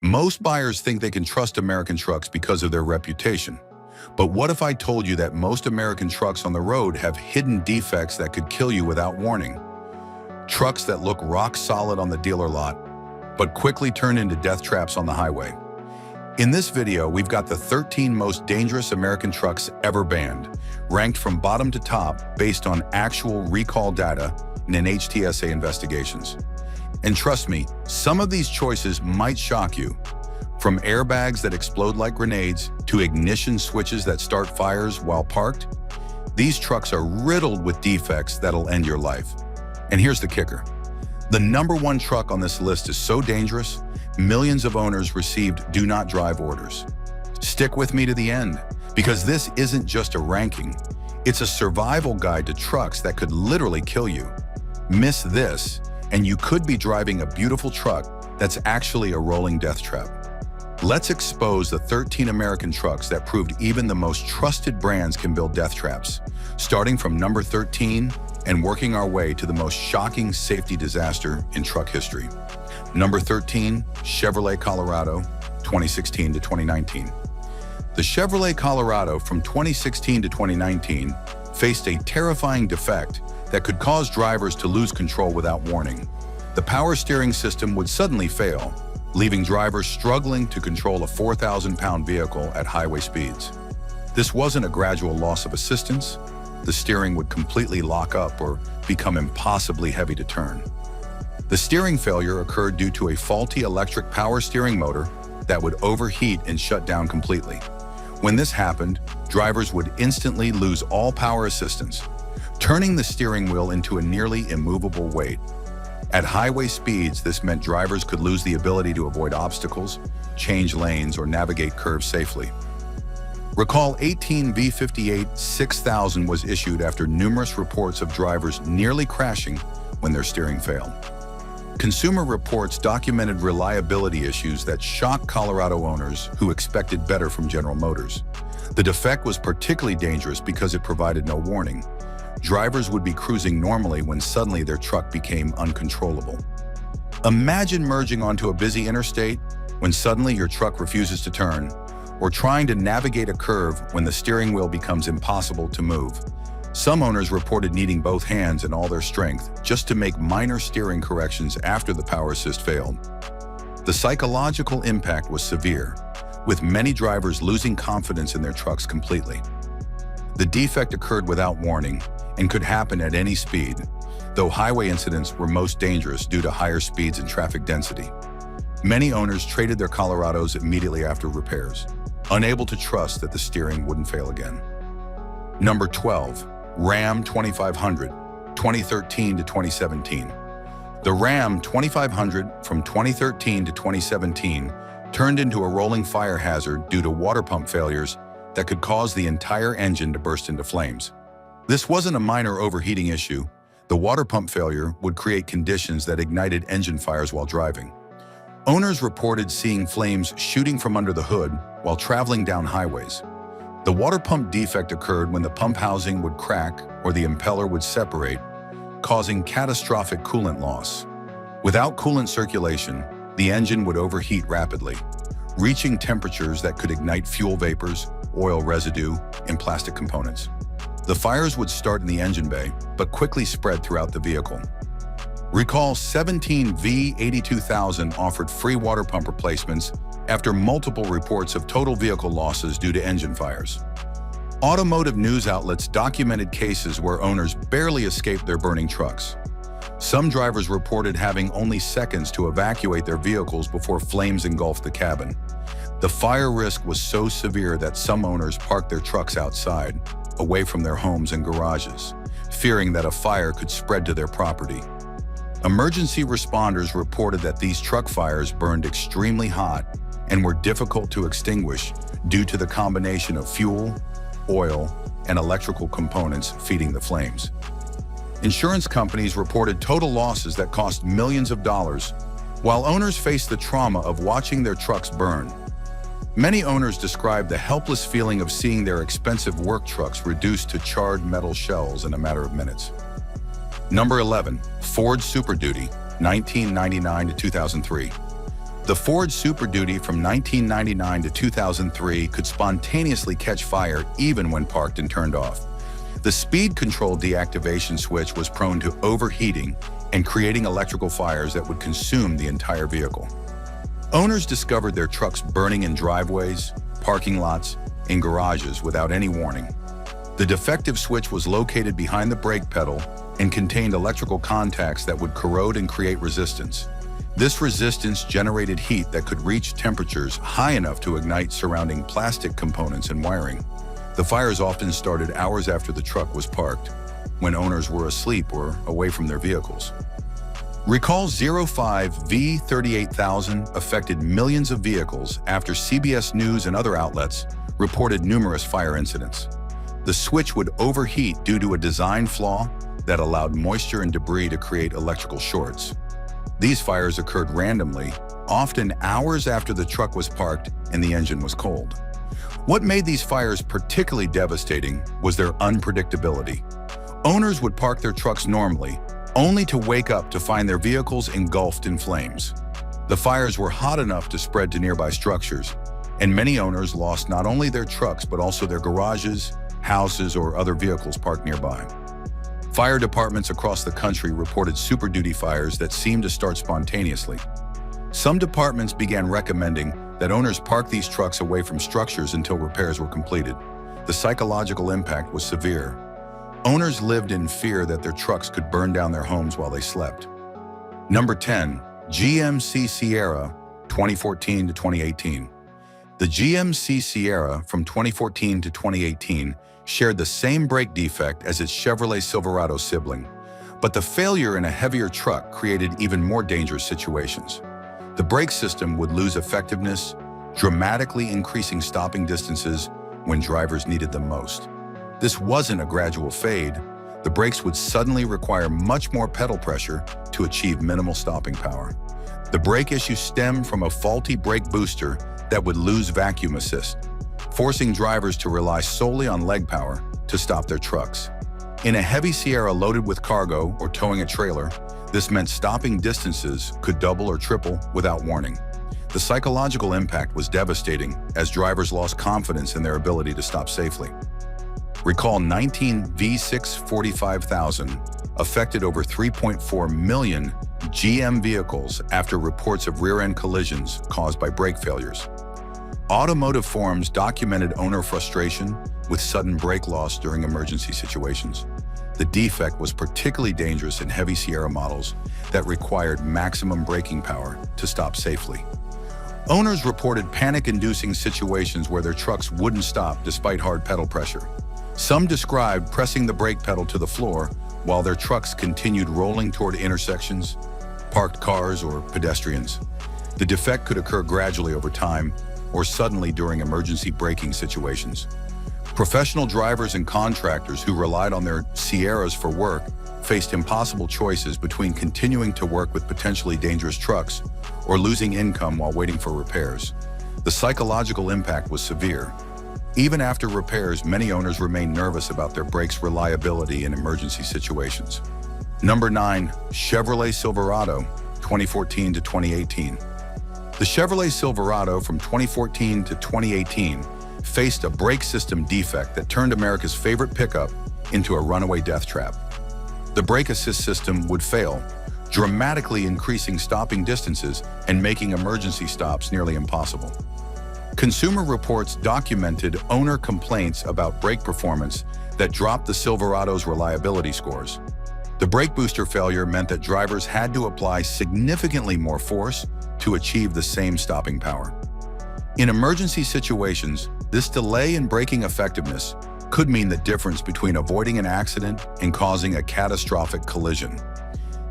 Most buyers think they can trust American trucks because of their reputation. But what if I told you that most American trucks on the road have hidden defects that could kill you without warning? Trucks that look rock solid on the dealer lot, but quickly turn into death traps on the highway. In this video, we've got the 13 most dangerous American trucks ever banned, ranked from bottom to top based on actual recall data and NHTSA investigations. And trust me, some of these choices might shock you. From airbags that explode like grenades to ignition switches that start fires while parked, these trucks are riddled with defects that'll end your life. And here's the kicker. The #1 truck on this list is so dangerous, millions of owners received do not drive orders. Stick with me to the end, because this isn't just a ranking. It's a survival guide to trucks that could literally kill you. Miss this, and you could be driving a beautiful truck that's actually a rolling death trap. Let's expose the 13 American trucks that proved even the most trusted brands can build death traps, starting from number 13 and working our way to the most shocking safety disaster in truck history. Number 13, Chevrolet Colorado, 2016 to 2019. The Chevrolet Colorado from 2016 to 2019 faced a terrifying defect that could cause drivers to lose control without warning. The power steering system would suddenly fail, leaving drivers struggling to control a 4,000-pound vehicle at highway speeds. This wasn't a gradual loss of assistance. The steering would completely lock up or become impossibly heavy to turn. The steering failure occurred due to a faulty electric power steering motor that would overheat and shut down completely. When this happened, drivers would instantly lose all power assistance, turning the steering wheel into a nearly immovable weight. At highway speeds, this meant drivers could lose the ability to avoid obstacles, change lanes, or navigate curves safely. Recall 18 V58 6000 was issued after numerous reports of drivers nearly crashing when their steering failed. Consumer Reports documented reliability issues that shocked Colorado owners who expected better from General Motors. The defect was particularly dangerous because it provided no warning. Drivers would be cruising normally when suddenly their truck became uncontrollable. Imagine merging onto a busy interstate when suddenly your truck refuses to turn, or trying to navigate a curve when the steering wheel becomes impossible to move. Some owners reported needing both hands and all their strength just to make minor steering corrections after the power assist failed. The psychological impact was severe, with many drivers losing confidence in their trucks completely. The defect occurred without warning and could happen at any speed, though highway incidents were most dangerous due to higher speeds and traffic density. Many owners traded their Colorados immediately after repairs, unable to trust that the steering wouldn't fail again. Number 12, Ram 2500, 2013 to 2017. The Ram 2500 from 2013 to 2017 turned into a rolling fire hazard due to water pump failures that could cause the entire engine to burst into flames. This wasn't a minor overheating issue. The water pump failure would create conditions that ignited engine fires while driving. Owners reported seeing flames shooting from under the hood while traveling down highways. The water pump defect occurred when the pump housing would crack or the impeller would separate, causing catastrophic coolant loss. Without coolant circulation, the engine would overheat rapidly, reaching temperatures that could ignite fuel vapors, oil residue, and plastic components. The fires would start in the engine bay, but quickly spread throughout the vehicle. Recall 17 V82000 offered free water pump replacements after multiple reports of total vehicle losses due to engine fires. Automotive news outlets documented cases where owners barely escaped their burning trucks. Some drivers reported having only seconds to evacuate their vehicles before flames engulfed the cabin. The fire risk was so severe that some owners parked their trucks outside, away from their homes and garages, fearing that a fire could spread to their property. Emergency responders reported that these truck fires burned extremely hot and were difficult to extinguish due to the combination of fuel, oil, and electrical components feeding the flames. Insurance companies reported total losses that cost millions of dollars, while owners faced the trauma of watching their trucks burn. Many owners described the helpless feeling of seeing their expensive work trucks reduced to charred metal shells in a matter of minutes. Number 11, Ford Super Duty, 1999 to 2003. The Ford Super Duty from 1999 to 2003 could spontaneously catch fire even when parked and turned off. The speed control deactivation switch was prone to overheating and creating electrical fires that would consume the entire vehicle. Owners discovered their trucks burning in driveways, parking lots, and garages without any warning. The defective switch was located behind the brake pedal and contained electrical contacts that would corrode and create resistance. This resistance generated heat that could reach temperatures high enough to ignite surrounding plastic components and wiring. The fires often started hours after the truck was parked, when owners were asleep or away from their vehicles. Recall 05 V38000 affected millions of vehicles after CBS News and other outlets reported numerous fire incidents. The switch would overheat due to a design flaw that allowed moisture and debris to create electrical shorts. These fires occurred randomly, often hours after the truck was parked and the engine was cold. What made these fires particularly devastating was their unpredictability. Owners would park their trucks normally, only to wake up to find their vehicles engulfed in flames. The fires were hot enough to spread to nearby structures, and many owners lost not only their trucks but also their garages, houses, or other vehicles parked nearby. Fire departments across the country reported Super Duty fires that seemed to start spontaneously. Some departments began recommending that owners park these trucks away from structures until repairs were completed. The psychological impact was severe. Owners lived in fear that their trucks could burn down their homes while they slept. Number 10. GMC Sierra, 2014 to 2018. The GMC Sierra from 2014 to 2018 shared the same brake defect as its Chevrolet Silverado sibling, but the failure in a heavier truck created even more dangerous situations. The brake system would lose effectiveness, dramatically increasing stopping distances when drivers needed them most. This wasn't a gradual fade. The brakes would suddenly require much more pedal pressure to achieve minimal stopping power. The brake issue stemmed from a faulty brake booster that would lose vacuum assist, forcing drivers to rely solely on leg power to stop their trucks. In a heavy Sierra loaded with cargo or towing a trailer, this meant stopping distances could double or triple without warning. The psychological impact was devastating as drivers lost confidence in their ability to stop safely. Recall 19 V6 45000 affected over 3.4 million GM vehicles after reports of rear-end collisions caused by brake failures. Automotive forums documented owner frustration with sudden brake loss during emergency situations. The defect was particularly dangerous in heavy Sierra models that required maximum braking power to stop safely. Owners reported panic-inducing situations where their trucks wouldn't stop despite hard pedal pressure. Some described pressing the brake pedal to the floor while their trucks continued rolling toward intersections, parked cars, or pedestrians. The defect could occur gradually over time or suddenly during emergency braking situations. Professional drivers and contractors who relied on their Sierras for work faced impossible choices between continuing to work with potentially dangerous trucks or losing income while waiting for repairs. The psychological impact was severe. Even after repairs, many owners remain nervous about their brakes' reliability in emergency situations. Number 9. Chevrolet Silverado, 2014 to 2018. The Chevrolet Silverado from 2014 to 2018 faced a brake system defect that turned America's favorite pickup into a runaway death trap. The brake assist system would fail, dramatically increasing stopping distances and making emergency stops nearly impossible. Consumer Reports documented owner complaints about brake performance that dropped the Silverado's reliability scores. The brake booster failure meant that drivers had to apply significantly more force to achieve the same stopping power. In emergency situations, this delay in braking effectiveness could mean the difference between avoiding an accident and causing a catastrophic collision.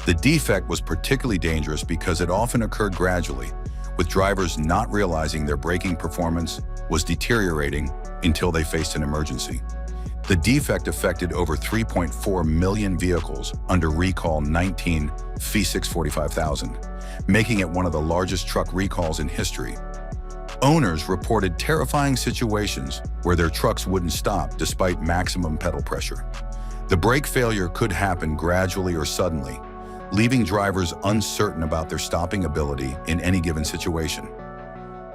The defect was particularly dangerous because it often occurred gradually, with drivers not realizing their braking performance was deteriorating until they faced an emergency. The defect affected over 3.4 million vehicles under Recall 19 V6 45000, making it one of the largest truck recalls in history. Owners reported terrifying situations where their trucks wouldn't stop despite maximum pedal pressure. The brake failure could happen gradually or suddenly, leaving drivers uncertain about their stopping ability in any given situation.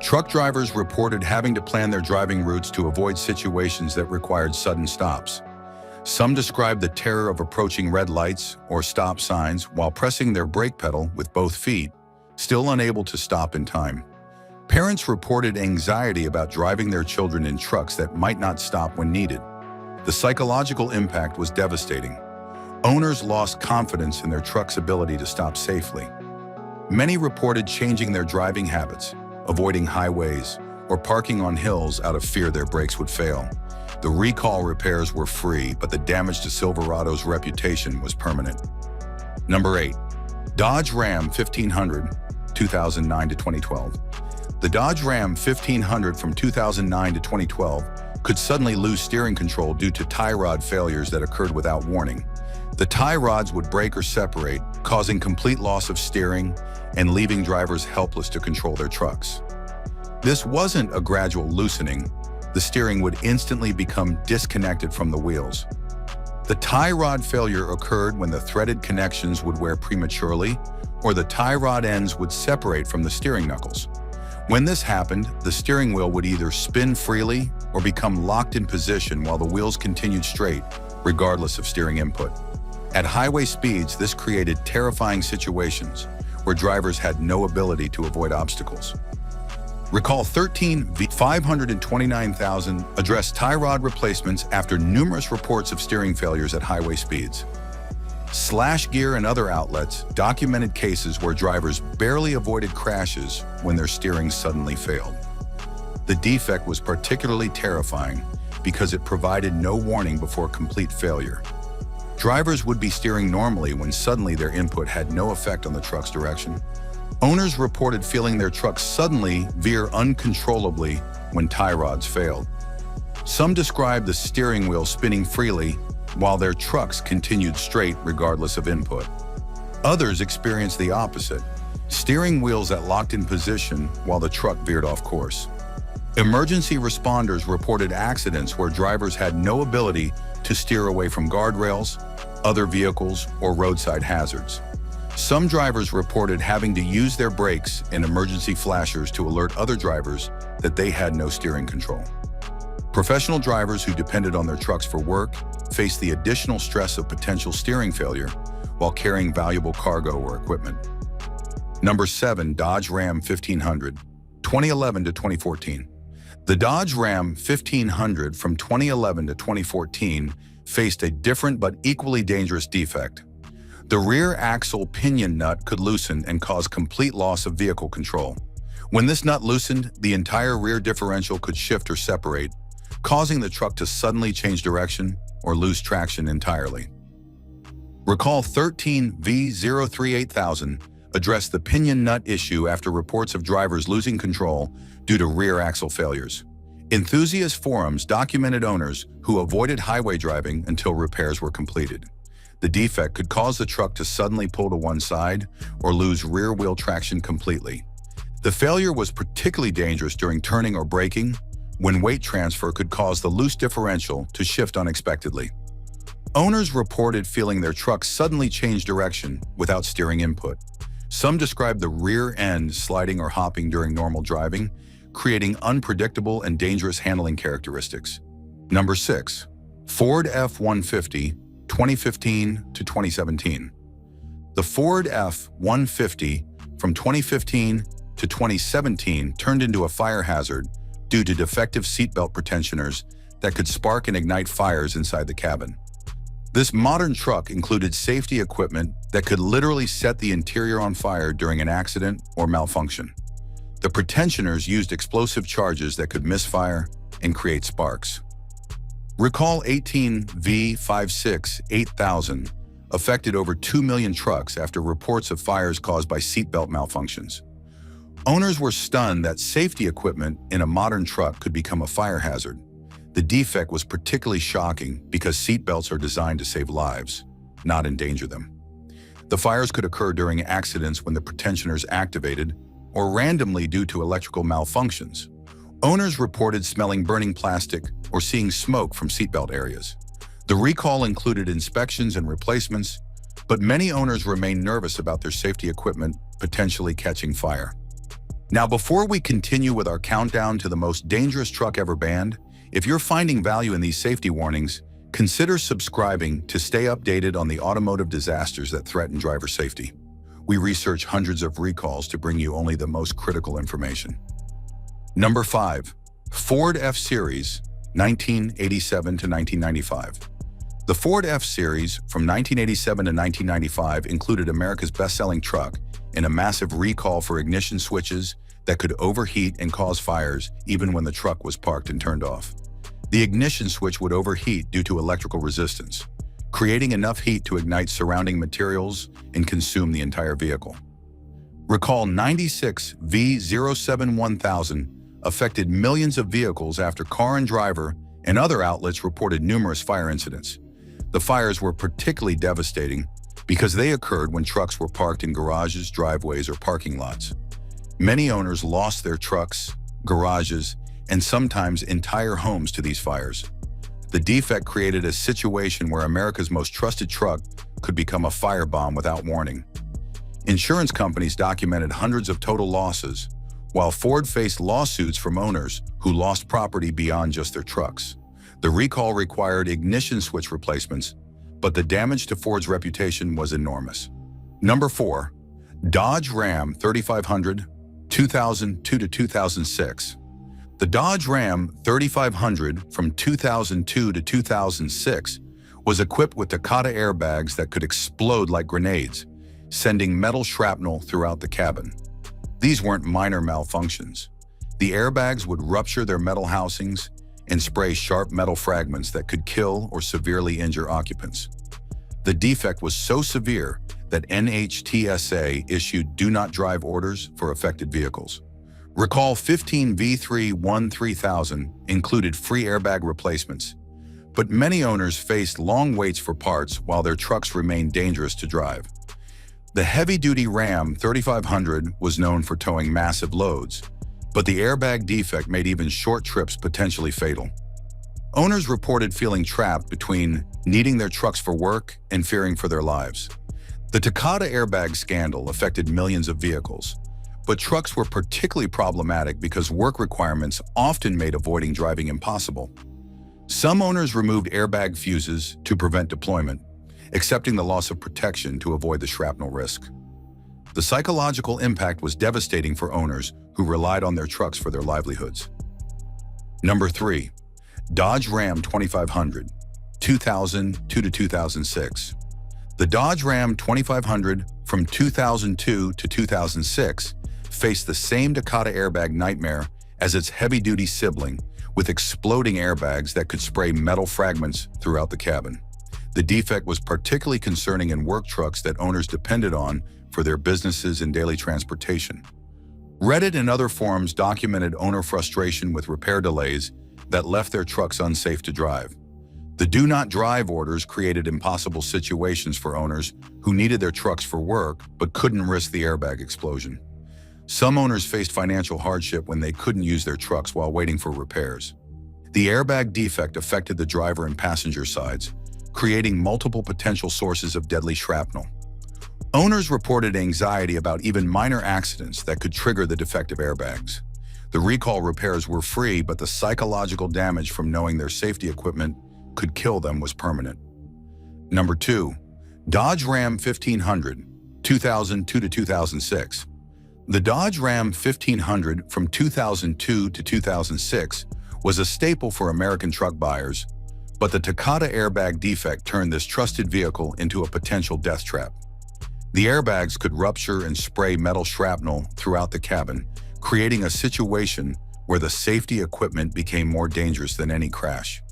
Truck drivers reported having to plan their driving routes to avoid situations that required sudden stops. Some described the terror of approaching red lights or stop signs while pressing their brake pedal with both feet, still unable to stop in time. Parents reported anxiety about driving their children in trucks that might not stop when needed. The psychological impact was devastating. Owners lost confidence in their truck's ability to stop safely. Many reported changing their driving habits, avoiding highways, or parking on hills out of fear their brakes would fail. The recall repairs were free, but the damage to Silverado's reputation was permanent. Number 8. Dodge Ram 1500, 2009 to 2012. The Dodge Ram 1500 from 2009 to 2012 could suddenly lose steering control due to tie rod failures that occurred without warning. The tie rods would break or separate, causing complete loss of steering and leaving drivers helpless to control their trucks. This wasn't a gradual loosening. The steering would instantly become disconnected from the wheels. The tie rod failure occurred when the threaded connections would wear prematurely, or the tie rod ends would separate from the steering knuckles. When this happened, the steering wheel would either spin freely or become locked in position while the wheels continued straight, regardless of steering input. At highway speeds, this created terrifying situations where drivers had no ability to avoid obstacles. Recall 13 v 529,000 addressed tie rod replacements after numerous reports of steering failures at highway speeds. Slash Gear and other outlets documented cases where drivers barely avoided crashes when their steering suddenly failed. The defect was particularly terrifying because it provided no warning before complete failure. Drivers would be steering normally when suddenly their input had no effect on the truck's direction. Owners reported feeling their trucks suddenly veer uncontrollably when tie rods failed. Some described the steering wheel spinning freely while their trucks continued straight regardless of input. Others experienced the opposite, steering wheels that locked in position while the truck veered off course. Emergency responders reported accidents where drivers had no ability to steer away from guardrails, other vehicles, or roadside hazards. Some drivers reported having to use their brakes and emergency flashers to alert other drivers that they had no steering control. Professional drivers who depended on their trucks for work faced the additional stress of potential steering failure while carrying valuable cargo or equipment. Number 7. Dodge Ram 1500, 2011 to 2014. The Dodge Ram 1500 from 2011 to 2014 faced a different but equally dangerous defect. The rear axle pinion nut could loosen and cause complete loss of vehicle control. When this nut loosened, the entire rear differential could shift or separate, causing the truck to suddenly change direction or lose traction entirely. Recall 13 v 038,000 addressed the pinion nut issue after reports of drivers losing control due to rear axle failures. Enthusiast forums documented owners who avoided highway driving until repairs were completed. The defect could cause the truck to suddenly pull to one side or lose rear wheel traction completely. The failure was particularly dangerous during turning or braking, when weight transfer could cause the loose differential to shift unexpectedly. Owners reported feeling their truck suddenly change direction without steering input. Some described the rear end sliding or hopping during normal driving, creating unpredictable and dangerous handling characteristics. Number 6. Ford F-150, 2015 to 2017. The Ford F-150 from 2015 to 2017 turned into a fire hazard due to defective seatbelt pretensioners that could spark and ignite fires inside the cabin. This modern truck included safety equipment that could literally set the interior on fire during an accident or malfunction. The pretensioners used explosive charges that could misfire and create sparks. Recall 18 V56 8000 affected over 2 million trucks after reports of fires caused by seatbelt malfunctions. Owners were stunned that safety equipment in a modern truck could become a fire hazard. The defect was particularly shocking because seatbelts are designed to save lives, not endanger them. The fires could occur during accidents when the pretensioners activated or randomly due to electrical malfunctions. Owners reported smelling burning plastic or seeing smoke from seatbelt areas. The recall included inspections and replacements, But many owners remain nervous about their safety equipment potentially catching fire. Now, before we continue with our countdown to the most dangerous truck ever banned, if you're finding value in these safety warnings, consider subscribing to stay updated on the automotive disasters that threaten driver safety. We research hundreds of recalls to bring you only the most critical information. Number 5. Ford F-Series, 1987 to 1995. The Ford F-Series from 1987 to 1995 included America's best-selling truck in a massive recall for ignition switches that could overheat and cause fires even when the truck was parked and turned off. The ignition switch would overheat due to electrical resistance, creating enough heat to ignite surrounding materials and consume the entire vehicle. Recall 96 V071,000 affected millions of vehicles after Car and Driver and other outlets reported numerous fire incidents. The fires were particularly devastating because they occurred when trucks were parked in garages, driveways, or parking lots. Many owners lost their trucks, garages, and sometimes entire homes to these fires. The defect created a situation where America's most trusted truck could become a firebomb without warning. Insurance companies documented hundreds of total losses, while Ford faced lawsuits from owners who lost property beyond just their trucks. The recall required ignition switch replacements, but the damage to Ford's reputation was enormous. Number 4. Dodge Ram 3500, 2002 to 2006. The Dodge Ram 3500 from 2002 to 2006 was equipped with Takata airbags that could explode like grenades, sending metal shrapnel throughout the cabin. These weren't minor malfunctions. The airbags would rupture their metal housings and spray sharp metal fragments that could kill or severely injure occupants. The defect was so severe that NHTSA issued do not drive orders for affected vehicles. Recall 15 V313,000 included free airbag replacements, but many owners faced long waits for parts while their trucks remained dangerous to drive. The heavy-duty Ram 3500 was known for towing massive loads, but the airbag defect made even short trips potentially fatal. Owners reported feeling trapped between needing their trucks for work and fearing for their lives. The Takata airbag scandal affected millions of vehicles, but trucks were particularly problematic because work requirements often made avoiding driving impossible. Some owners removed airbag fuses to prevent deployment, accepting the loss of protection to avoid the shrapnel risk. The psychological impact was devastating for owners who relied on their trucks for their livelihoods. Number 3. Dodge Ram 2500, 2002 to 2006. The Dodge Ram 2500 from 2002 to 2006 faced the same Takata airbag nightmare as its heavy-duty sibling, with exploding airbags that could spray metal fragments throughout the cabin. The defect was particularly concerning in work trucks that owners depended on for their businesses and daily transportation. Reddit and other forums documented owner frustration with repair delays that left their trucks unsafe to drive. The do not drive orders created impossible situations for owners who needed their trucks for work but couldn't risk the airbag explosion. Some owners faced financial hardship when they couldn't use their trucks while waiting for repairs. The airbag defect affected the driver and passenger sides, creating multiple potential sources of deadly shrapnel. Owners reported anxiety about even minor accidents that could trigger the defective airbags. The recall repairs were free, but the psychological damage from knowing their safety equipment could kill them was permanent. Number 2. Dodge Ram 1500, 2002 to 2006. The Dodge Ram 1500 from 2002 to 2006 was a staple for American truck buyers, but the Takata airbag defect turned this trusted vehicle into a potential death trap. The airbags could rupture and spray metal shrapnel throughout the cabin, creating a situation where the safety equipment became more dangerous than any crash.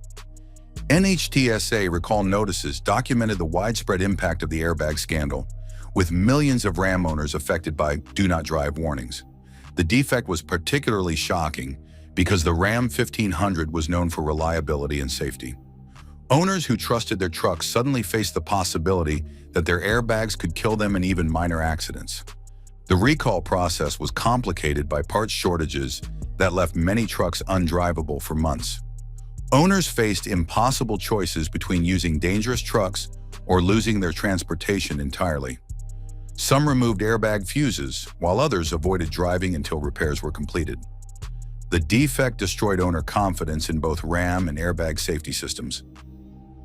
NHTSA recall notices documented the widespread impact of the airbag scandal, with millions of Ram owners affected by do not drive warnings. The defect was particularly shocking because the Ram 1500 was known for reliability and safety. Owners who trusted their trucks suddenly faced the possibility that their airbags could kill them in even minor accidents. The recall process was complicated by parts shortages that left many trucks undrivable for months. Owners faced impossible choices between using dangerous trucks or losing their transportation entirely. Some removed airbag fuses, while others avoided driving until repairs were completed. The defect destroyed owner confidence in both RAM and airbag safety systems.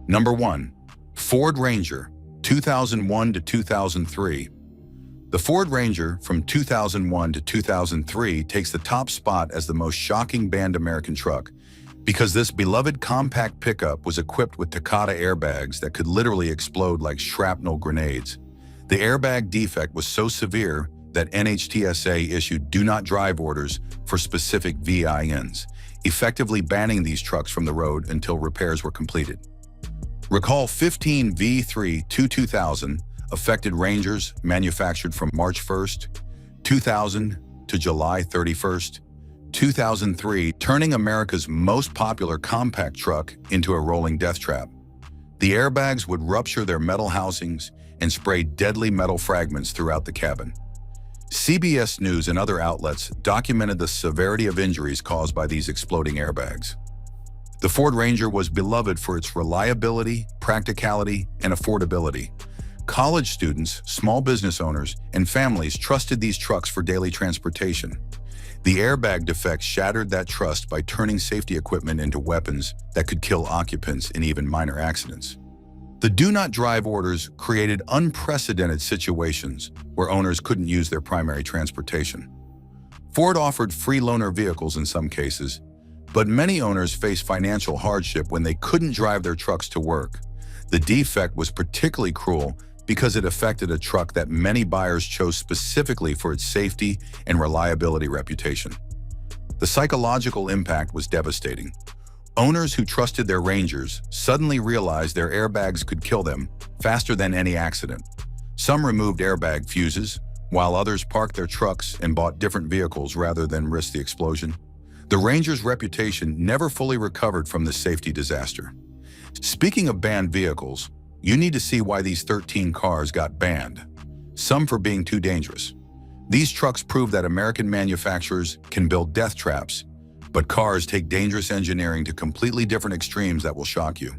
Number 1. Ford Ranger, 2001 to 2003. The Ford Ranger from 2001 to 2003 takes the top spot as the most shocking banned American truck because this beloved compact pickup was equipped with Takata airbags that could literally explode like shrapnel grenades. The airbag defect was so severe that NHTSA issued do not drive orders for specific VINs, effectively banning these trucks from the road until repairs were completed. Recall 15 V3 2000 affected Rangers manufactured from March 1st, 2000 to July 31st, 2003, turning America's most popular compact truck into a rolling death trap. The airbags would rupture their metal housings and spray deadly metal fragments throughout the cabin. CBS News and other outlets documented the severity of injuries caused by these exploding airbags. The Ford Ranger was beloved for its reliability, practicality, and affordability. College students, small business owners, and families trusted these trucks for daily transportation. The airbag defects shattered that trust by turning safety equipment into weapons that could kill occupants in even minor accidents. The do not drive orders created unprecedented situations where owners couldn't use their primary transportation. Ford offered free loaner vehicles in some cases, but many owners faced financial hardship when they couldn't drive their trucks to work. The defect was particularly cruel because it affected a truck that many buyers chose specifically for its safety and reliability reputation. The psychological impact was devastating. Owners who trusted their Rangers suddenly realized their airbags could kill them faster than any accident. Some removed airbag fuses, while others parked their trucks and bought different vehicles rather than risk the explosion. The Ranger's reputation never fully recovered from this safety disaster. Speaking of banned vehicles, you need to see why these 13 cars got banned, some for being too dangerous. These trucks prove that American manufacturers can build death traps, but cars take dangerous engineering to completely different extremes that will shock you.